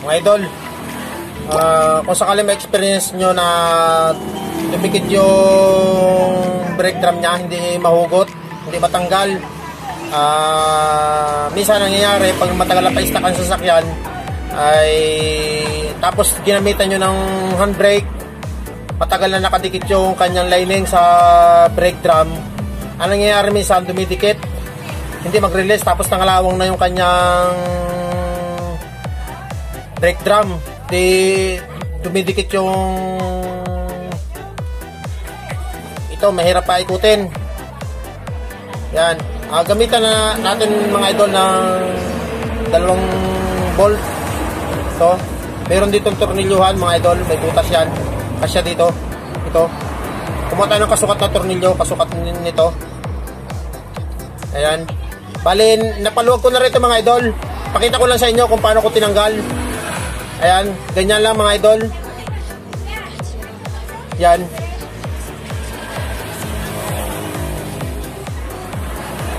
Mga idol, kung sakali may experience nyo na dumikit yung brake drum nya, hindi mahugot, hindi matanggal, minsan nangyayari pag matagal na pa-stack ang sasakyan ay tapos ginamitan nyo ng handbrake, matagal na nakadikit yung kanyang lining sa brake drum. Ang nangyayari minsan dumidikit, hindi mag-release, tapos nangalawang na yung kanyang brake drum, di dumidikit yung ito, mahirap pa ikutin. Yan, gamitan na natin mga idol ng dalawang bolt. Ito, meron ditong tornilyuhan mga idol, may butas yan, kasya dito. Ito, kumuha tayo ng kasukat na tornilyo, kasukat nito. Ayan, bali napaluwag ko na rito mga idol, pakita ko lang sa inyo kung paano ko tinanggal. Ayan, ganyan lang mga idol. Yan,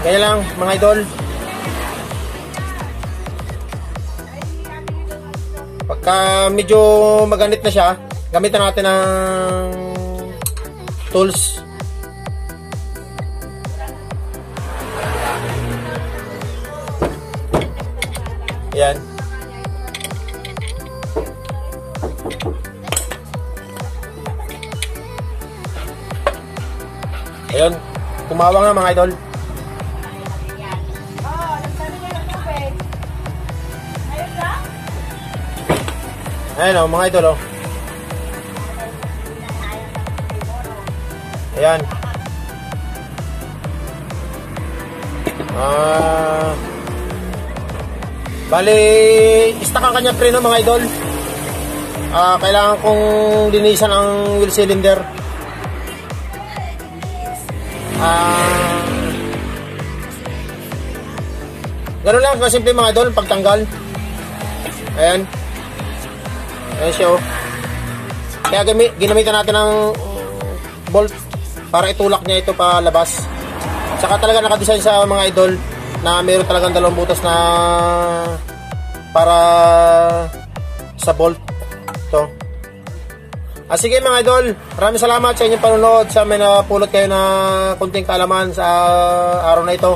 ganyan lang mga idol. Pagka medyo maganit na siya, gamitan natin ng tools. Yan. Ayun, tumawang na mga idol. Ayan o mga idol o. Ayan. Bali, istak ang kanyang preno mga idol. Kailangan kong linisan ang wheel cylinder. Ganun lang, kasimple mga idol, pagtanggal. Ayan. Ayan siya o. Kaya ginamitan natin ng bolt para itulak niya ito palabas. Saka talaga nakadesign sa mga idol na mayroon talagang dalawang butas na para sa bolt. Ito. Sige mga idol, maraming salamat sa inyong panonood. Sa may napulot kayo na kunting kaalaman sa araw na ito.